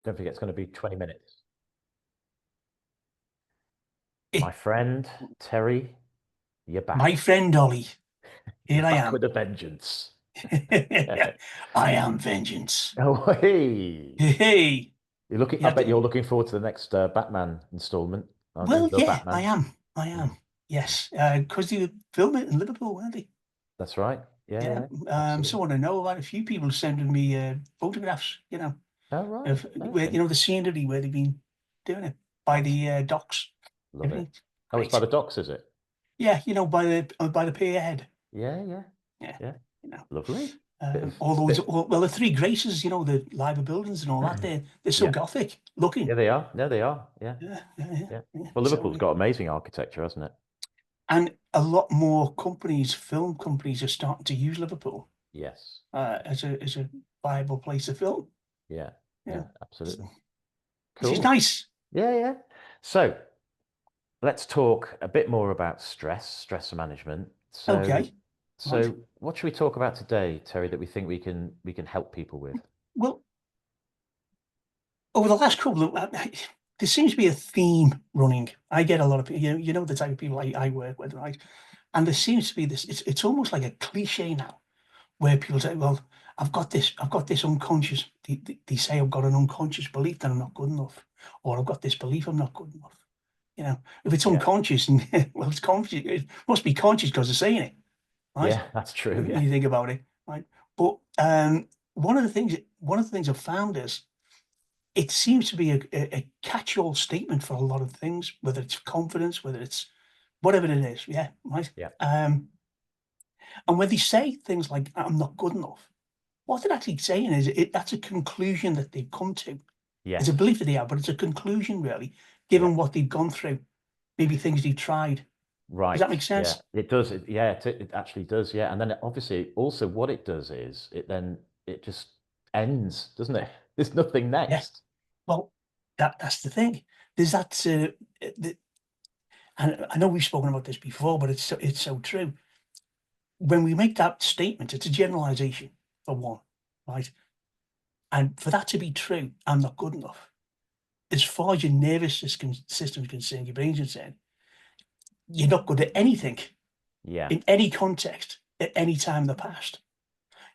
Don't forget, it's going to be 20 minutes. It, My friend, Terry, you're my back. friend Ollie, You're here I back am. with a vengeance. I am vengeance. Oh, hey. Hey, You're looking, you I have bet you're to, looking forward to the next Batman installment, aren't you? well, The yeah, I Batman. am. I Mm, am. mm. Yes, because they were filming it in Liverpool, weren't they? That's right. Yeah, Yeah. yeah, absolutely. Someone I know about, a few people sending me photographs, Oh, right. of where, Okay. the scenery where they've been doing it by That's the docks. love it. Everything. Oh, it's by Great. the docks, is it? Yeah, by the pier head. Yeah, yeah, Yeah. yeah. You know. Lovely. Bit of, All those, bit. well, the three graces, the liver buildings and all that, they're so Yeah, gothic yeah, looking. they are. No, they are. Yeah, Yeah, yeah, yeah, yeah. yeah. Well, So, Liverpool's got amazing architecture, hasn't it? and a lot more companies, film companies, are starting to use Liverpool Yes. as a viable place to film. Yeah, Yeah, yeah, absolutely. which is Cool. nice. Yeah, yeah. So let's talk a bit more about stress management. So, Okay, right. what should we talk about today, Terry, that we think we can help people with? Well, over the last couple of, there seems to be a theme running. I get a lot of people, the type of people I work with, right? And there seems to be this. It's almost like a cliche now, where people say, "Well, I've got this unconscious." They say I've got an unconscious belief that I'm not good enough, or I've got this belief I'm not good enough. If it's Yeah, unconscious, and well, it's conscious, it must be conscious because they're saying it, right? yeah, that's true. When Yeah, you think about it, right? But one of the things I've found is it seems to be a catch-all statement for a lot of things, whether it's confidence, whether it's whatever it is, yeah, right? yeah, And when they say things like "I'm not good enough," what they're actually saying is that's a conclusion that they've come to. It's a yes, belief that they have, but it's a conclusion really, yeah, given what they've gone through, maybe things they've tried. Does that right. make Yeah, sense? it does. Yeah, it actually does. Yeah, and then obviously also what it does is it just ends, doesn't it? There's nothing Yeah. next. Well, that's the thing. There's that, and I know we've spoken about this before, but it's so true. When we make that statement, it's a generalization for one, right? And for that to be true, I'm not good enough. As far as your nervous system is concerned, your brain's concerned, you're not good at anything Yeah, in any context at any time in the past.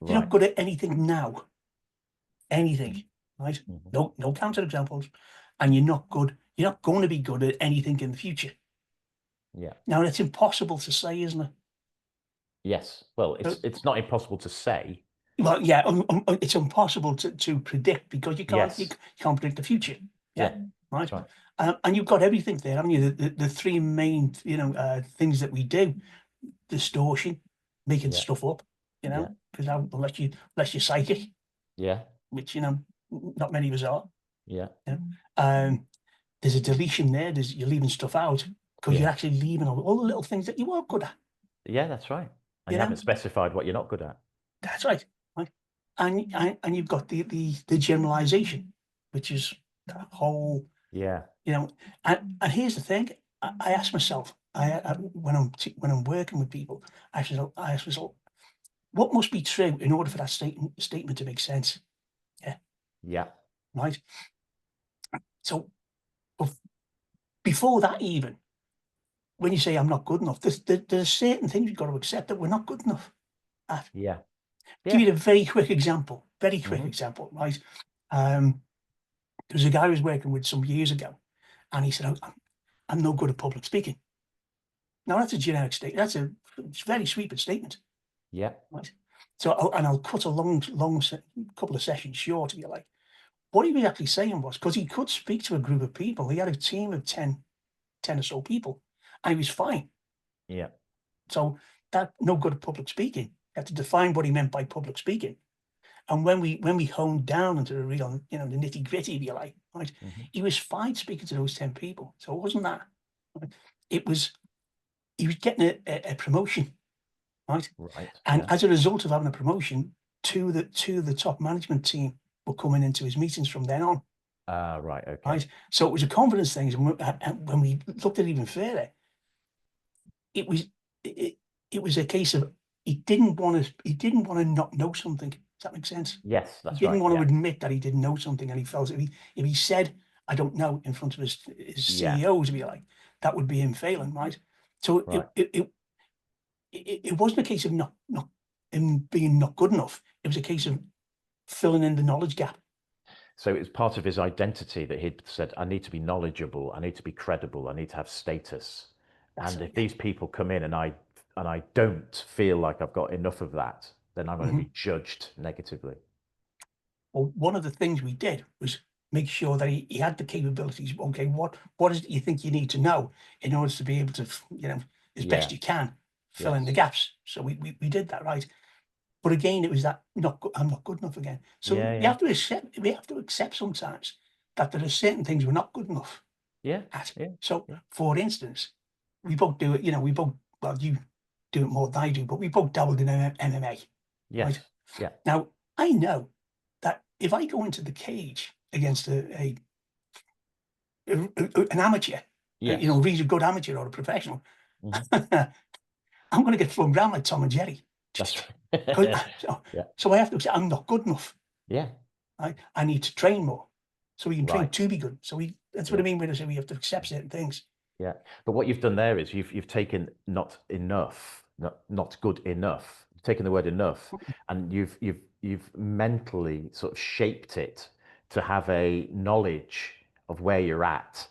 You're not right. good at anything now, anything, right? Mhm. No counter examples, and you're not good. You're not going to be good at anything in the future. Yeah. Now that's impossible to say, isn't it? Yes. Well, Uh, it's not impossible to say. Well, yeah, it's impossible to predict because you can't you, Yes. you can't predict the future. Yeah, Yeah, right. that's right. And you've got everything there, haven't you? The three main things that we do: distortion, making Yeah, stuff up, yeah, because unless you're psychic, yeah, which not many of us are. yeah, You know? There's a deletion there. You're leaving stuff out because you're yeah, actually leaving all the little things that you were good at. yeah, that's right. And You you haven't know, specified what you're not good at. that's right. Right. And you've got the generalization, which is that whole, Yeah, you know. And here's the thing: I ask myself, when I'm working with people, I ask myself, what must be true in order for that statement to make sense? Yeah, yeah, right. So bef- before that, even when you say I'm not good enough, there's certain things you've got to accept that we're not good enough at. yeah, Give yeah. you a very quick example, Hmm. right? Um, there was a guy I was working with some years ago, and he said, I'm no good at public speaking. Now, that's a generic statement. It's a very sweeping statement, Yeah, right? So, I'll cut a long couple of sessions short, if you like. What he was actually saying was, because he could speak to a group of people, he had a team of 10 or so people, and he was fine. yeah, So, that no good at public speaking. You had to define what he meant by public speaking. And when we honed down into the real, the nitty gritty, if you like, right, hmm, he was fine speaking to those 10 people. So it wasn't that. Right? It was he was getting a promotion, right? right. And Yeah. as a result of having a promotion, two of the top management team were coming into his meetings from then on, Right. Okay. right? So it was a confidence thing. And when we looked at it even further, it was it, it was a case of he didn't want to not know something. that make sense? Yes, He that's didn't right. want to Yeah. admit that he didn't know something, and he felt if he said, "I don't know," in front of his Yeah. CEO, to be like, that would be him failing, right? So Right. it wasn't a case of not him being not good enough. It was a case of filling in the knowledge gap. So it was part of his identity that he'd said, I need to be knowledgeable, I need to be credible, I need to have status. That's And it. if Yeah. these people come in and I don't feel like I've got enough of that, then I'm going to Mhm. be judged negatively. Well, one of the things we did was make sure that he had the capabilities. Okay, what is it you think you need to know in order to be able to, as best Yeah. you can, fill in the Yes. gaps. So we did that, right. But again, it was that I'm not good enough again. So Yeah. Yeah. we have to accept sometimes that there are certain things we're not good enough Yeah. at. Yeah. So, Yeah. for instance, we both do it. We both, well, you do it more than I do, but we both dabbled in MMA, right? Yes. Yeah. Now, I know that if I go into the cage against an amateur, a Yes. really good amateur or a professional, Hmm. I'm going to get thrown down like Tom and Jerry. That's Because right. so, Yeah. so I have to say I'm not good enough. Yeah. I need to train more, so we can train Right. to be good. So that's what I Yeah. mean when I say we have to accept certain things. Yeah. But what you've done there is you've taken not enough, not good enough. You've taken the word enough and you've mentally sort of shaped it to have a knowledge of where you're at,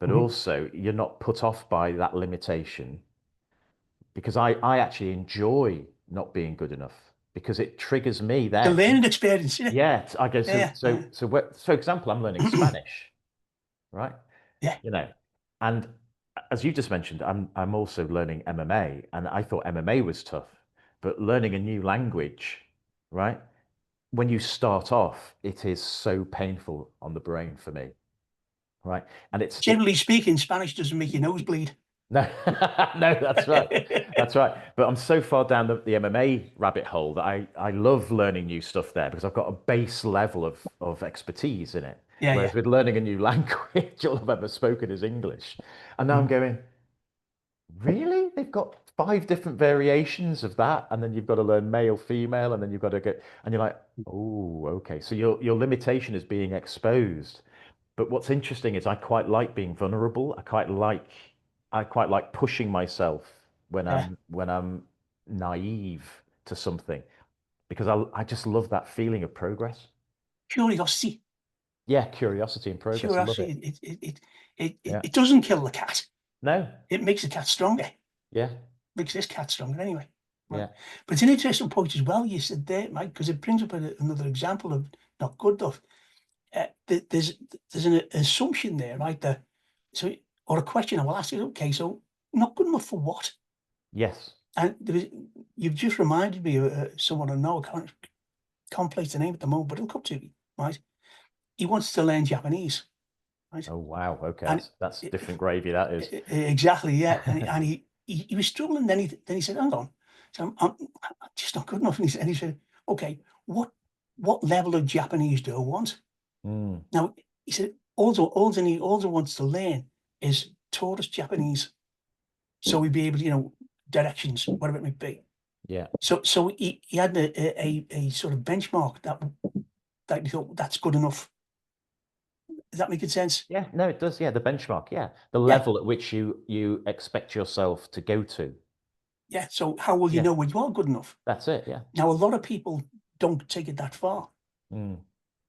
but Mhm. also you're not put off by that limitation because I actually enjoy not being good enough because it triggers me The then. learning experience, yeah, Yeah, I go yeah, for example, I'm learning yeah, Spanish, right? yeah. You know, and as you just mentioned, I'm also learning MMA, and I thought MMA was tough, but learning a new language, right? When you start off, it is so painful on the brain for me, right? And it Generally speaking, Spanish doesn't make your nose bleed. no, no, that's right. That's right. But I'm so far down the MMA rabbit hole that I love learning new stuff there because I've got a base level of expertise in it. Yeah, Whereas yeah. with learning a new language, all I've ever spoken is English. And now I'm Mm. going, really? They've got five different variations of that, and then you've got to learn male, female, and then you've got to get, and you're like, oh, okay. So your limitation is being exposed. But what's interesting is I quite like being vulnerable. I quite like pushing myself Yeah. when I'm naive to something because I just love that feeling of progress. Curiosity, Yeah, curiosity and progress. I love it. curiosity. Yeah. It doesn't kill the cat. No. It makes the cat stronger. Yeah. Makes this cat stronger anyway. Right. Yeah. But it's an interesting point as well, you said there, Mike, because it brings up another example of not good enough. There's an assumption there, right? So, or a question I will ask you, okay, so not good enough for what? Yes. And you've just reminded me of someone I know, can't place the name at the moment, but it'll come to me, right? He wants to learn Japanese, right? Oh wow. Okay. And That's different gravy. That is. exactly, yeah. And he was struggling. Then he said, "Hang on, so I'm just not good enough." And he said, "Okay, what level of Japanese do I want?" Mm. Now he said, "All he wants to learn is tourist Japanese, so he'd be able to, directions, whatever it may be." Yeah. So he had a sort of benchmark that he thought that's good enough. Is that making sense? Yeah. No, it does. Yeah. The benchmark. Yeah. The Yeah, level at which you expect yourself to go to. yeah. So how will you Yeah. know when you are good enough? That's it. Yeah. Now, a lot of people don't take it that far. Mm.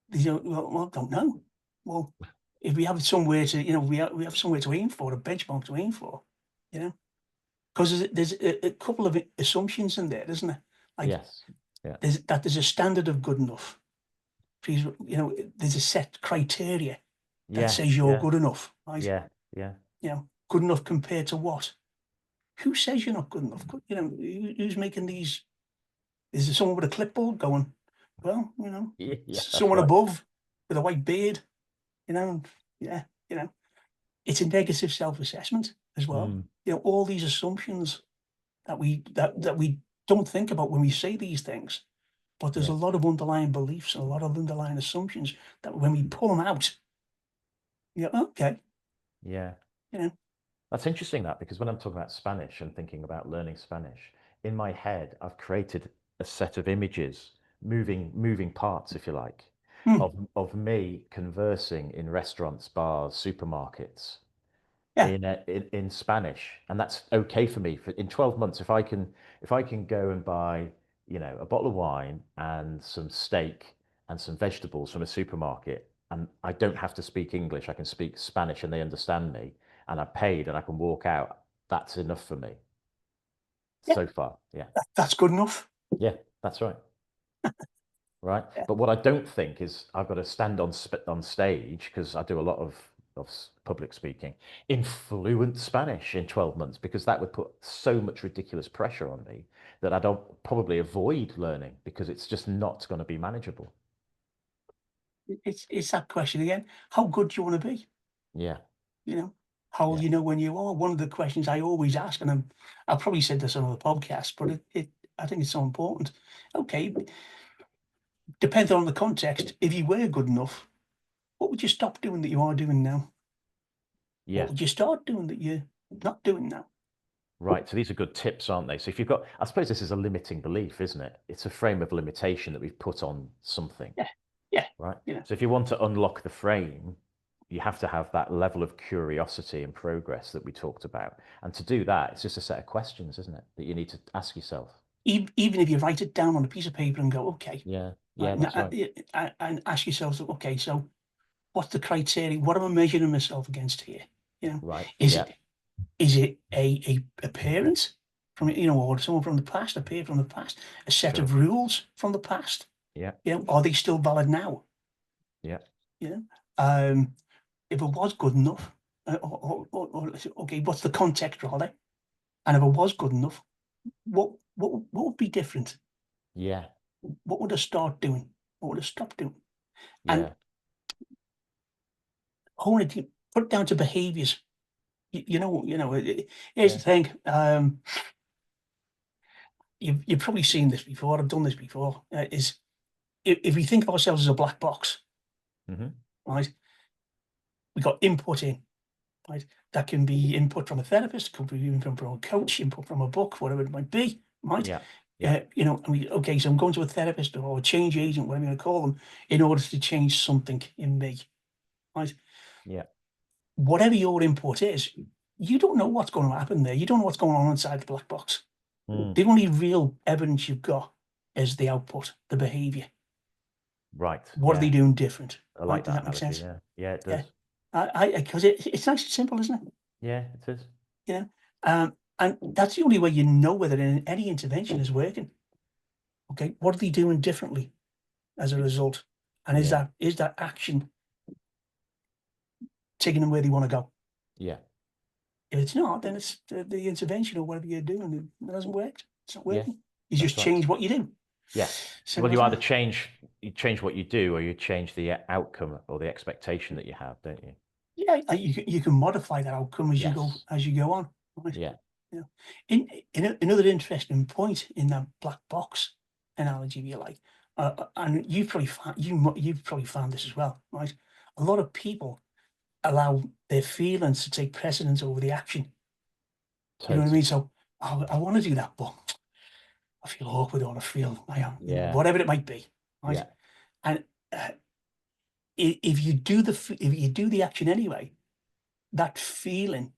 They don't, well, don't know. Well, if we have somewhere to, we have somewhere to aim for, a benchmark to aim for, you know, because there's a couple of assumptions in there, isn't there? Like Yes. Yeah. there's a standard of good enough. Please, there's a set criteria that Yes. says you're Yeah. good enough, right? Yeah. Yeah. Good enough compared to what? Who says you're not good enough? Who's making these? Is there someone with a clipboard going, well, Yeah. That's someone right. above with a white beard, you know, yeah, it's a negative self-assessment as well. Mm. All these assumptions that we don't think about when we say these things, but there's a Yeah. lot of underlying beliefs and a lot of underlying assumptions that when we pull them out, okay, Yeah. you know, That's interesting that because when I'm talking about Spanish and thinking about learning Spanish, in my head, I've created a set of images moving parts, if you like, Hmm. of me conversing in restaurants, bars, supermarkets Yeah. in Spanish, and that's okay for me. For in 12 months, if I can go and buy, a bottle of wine and some steak and some vegetables from a supermarket, and I don't have to speak English, I can speak Spanish and they understand me, and I paid and I can walk out. That's enough for me Yeah. so far. Yeah, That's good enough. yeah, that's right. Right. Yeah. But what I don't think is I've got to stand on stage because I do a lot of public speaking in fluent Spanish in 12 months because that would put so much ridiculous pressure on me that I don't probably avoid learning because it's just not going to be manageable. It's that question again. How good do you want to be? Yeah. You know, how will Yeah. you know when you are? One of the questions I always ask, and I've probably said this on other podcasts, but I think it's so important. Okay, depending on the context, if you were good enough, what would you stop doing that you are doing now? What Yeah. would you start doing that you're not doing now? Right. So these are good tips, aren't they? So if you've got, I suppose this is a limiting belief, isn't it? It's a frame of limitation that we've put on something. Yeah, yeah, Right? you know. So if you want to unlock the frame, you have to have that level of curiosity and progress that we talked about. And to do that, it's just a set of questions, isn't it, that you need to ask yourself. Even if you write it down on a piece of paper and go, okay, Yeah, right, yeah, that's right. and ask yourself, okay, so what's the criteria? What am I measuring myself against here? You know, Right. is Yeah, it is it a parent from or someone from the past, a peer from the past, a set sure. of rules from the past? Yeah, Are they still valid now? yeah, You know, um, if it was good enough, okay, what's the context rather? And if it was good enough, what would be different? yeah, What would I start doing? What would I stop doing? And yeah, hone it, put it down to behaviors. Here's yeah. the thing. You've probably seen this before. I've done this before. Is if we think of ourselves as a black box, Hmm. right? We got input in, right? That can be input from a therapist, could be even from a coach, input from a book, whatever it might be, right? Yeah, yeah, Okay, so I'm going to a therapist or a change agent, whatever you want to call them, in order to change something in me, right? yeah. Whatever your input is, you don't know what's going to happen there. You don't know what's going on inside the black box. Mm, The only real evidence you've got is the output, the behavior. right. What are they Yeah. doing different? I Right? like Does that that make analogy. sense? Yeah. Yeah, it Yeah. does. Because it's nice and simple, isn't it? Yeah, it is. You know, and that's the only way you know whether any intervention is working. Okay, what are they doing differently as a result? And is Yeah, that action taking them where they want to go? yeah, If it's not, then it's the intervention or whatever you're doing. It hasn't worked. It's not yeah. working. You That's just right. change what you do. Yeah. Well, Simple you as either that. change what you do or you change the outcome or the expectation that you have, don't you? Yeah, you can modify that outcome Yes. as you go on. Right? Yeah. You know, another interesting point in that black box analogy, if you like, and you've probably found this as well, right? A lot of people allow their feelings to take precedence over the action. You know what I mean? Totally. So I want to do that, but I feel awkward or I feel I am, Yeah. whatever it might be, right? Yeah. And uh, if you do if you do the action anyway, that feeling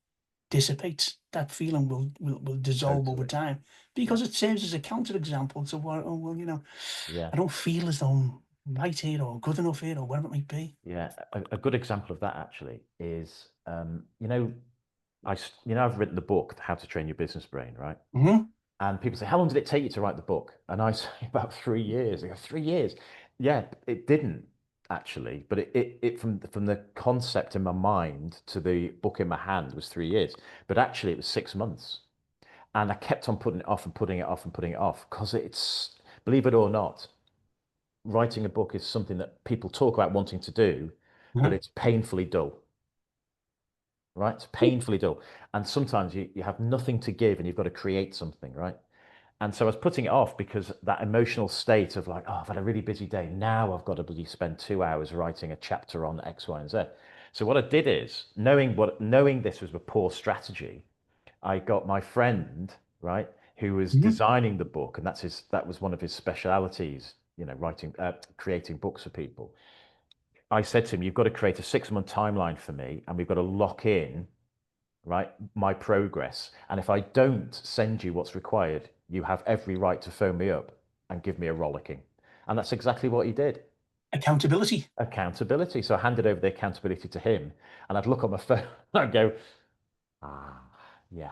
dissipates. That feeling will dissolve over Totally. time Yeah. because it serves as a counterexample to what, oh, well, Yeah. I don't feel as though I'm right here or good enough here or whatever it might be. Yeah. A good example of that actually is, I've written the book, How to Train Your Business Brain, right? Hmm. And people say, how long did it take you to write the book? And I say about 3 years. They go, 3 years. Yeah, it didn't actually, but it from the concept in my mind to the book in my hand was 3 years. But actually it was 6 months. And I kept on putting it off and putting it off and putting it off because it's, believe it or not, writing a book is something that people talk about wanting to do, but Uh-huh. it's painfully dull, right? It's painfully dull. And sometimes you have nothing to give and you've got to create something, right? And so I was putting it off because that emotional state of like, oh, I've had a really busy day. Now I've got to bloody spend 2 hours writing a chapter on X, Y, and Z. So what I did is, knowing this was a poor strategy, I got my friend, right, who was Hmm. designing the book, and that was one of his specialities, writing, creating books for people. I said to him, you've got to create a 6-month timeline for me, and we've got to lock in, right, my progress. And if I don't send you what's required, you have every right to phone me up and give me a rollicking. And that's exactly what he did. Accountability. Accountability. So I handed over the accountability to him, and I'd look on my phone and I'd go, ah, yeah,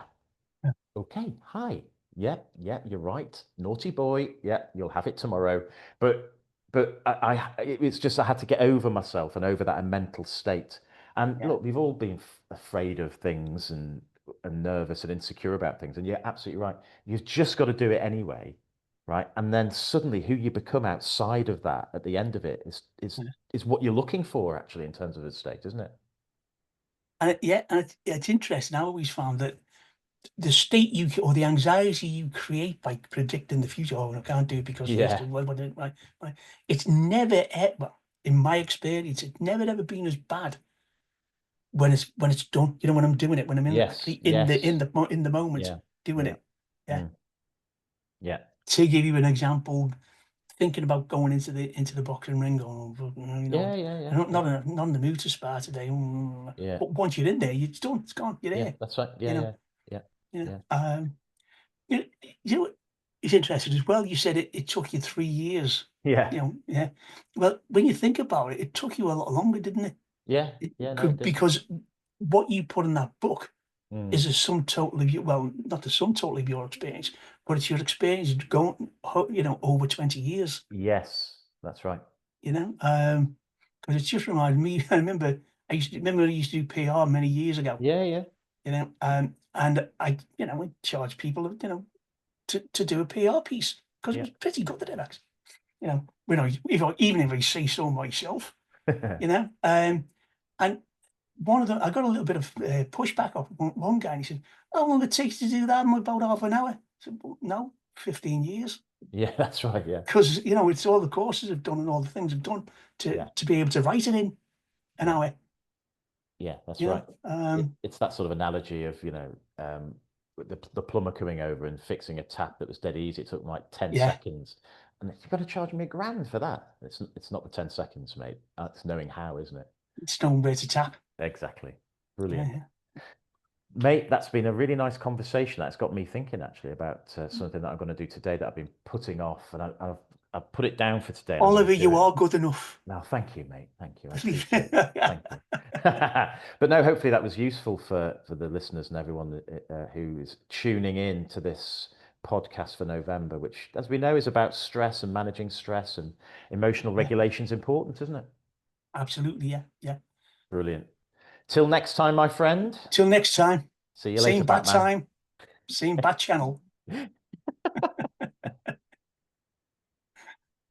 Yeah. okay, hi. Yep, yep, you're right. Naughty boy. Yep, you'll have it tomorrow. But it's just I had to get over myself and over that mental state. And Yeah. look, we've all been afraid of things and nervous and insecure about things. And you're absolutely right. You've just got to do it anyway, right? And then suddenly, who you become outside of that at the end of it Yeah. is what you're looking for actually in terms of a state, isn't it? And it's interesting. I always found that the state or the anxiety you create by predicting the future, oh, I can't do it because this, Yeah. right, right. It's never ever, in my experience, it's never ever been as bad when it's done. When I'm doing it, when I'm Yes. actually Yes. in the moment Yeah. doing Yeah. it. Yeah. Mm. Yeah. To give you an example, thinking about going into the boxing ring, going, oh, Yeah. Yeah. Yeah. I'm not Yeah. not in the mood to spar today. Yeah. But once you're in there, it's done. It's gone. You're Yeah. there. That's right. You Yeah. know. Yeah. Yeah. You know. Yeah. You know, you know, it's interesting as well. You said it took you 3 years. Yeah. Yeah. Well, when you think about it, it took you a lot longer, didn't it? Yeah. It Yeah. No, it could, did. because what you put in that book Mm. is a sum total of your, well, not the sum total of your experience, but it's your experience going, over 20 years. Yes. That's right. Because it just reminds me. I remember when I used to do PR many years ago. Yeah. Yeah. And I charge people, to do a PR piece because it Yeah. was pretty good at it, actually. Even if I say so myself, you know. And I got a little bit of pushback off one guy, and he said, "How long it takes to do that in about half an hour?" I said, well, "No, 15 years." Yeah. That's right. Yeah. Because it's all the courses I've done and all the things I've done to Yeah. to be able to write it in an Yeah. hour. Yeah. That's You right. know, It's that sort of analogy of, with the plumber coming over and fixing a tap that was dead easy. It took like 10 yeah, seconds. And you've got to charge me £1,000 for that. It's not the 10 seconds, mate. It's knowing how, isn't it? it's no way to tap. Exactly. Yeah, Brilliant. yeah. Mate, that's been a really nice conversation. That's got me thinking actually about something that I'm going to do today that I've been putting off, and I've put it down for today, and I'm going Oliver, to do you it. are good enough. Now, thank you, mate. Thank you. I Believe appreciate that. Thank you. But no, hopefully that was useful for the listeners and everyone who is tuning in to this podcast for November, which, as we know, is about stress and managing stress, and emotional Yeah, regulation is important, isn't it? absolutely. Yeah, yeah. Brilliant. Till next time, my friend. Till next time. See you later, Same bat Batman. time, same bat channel.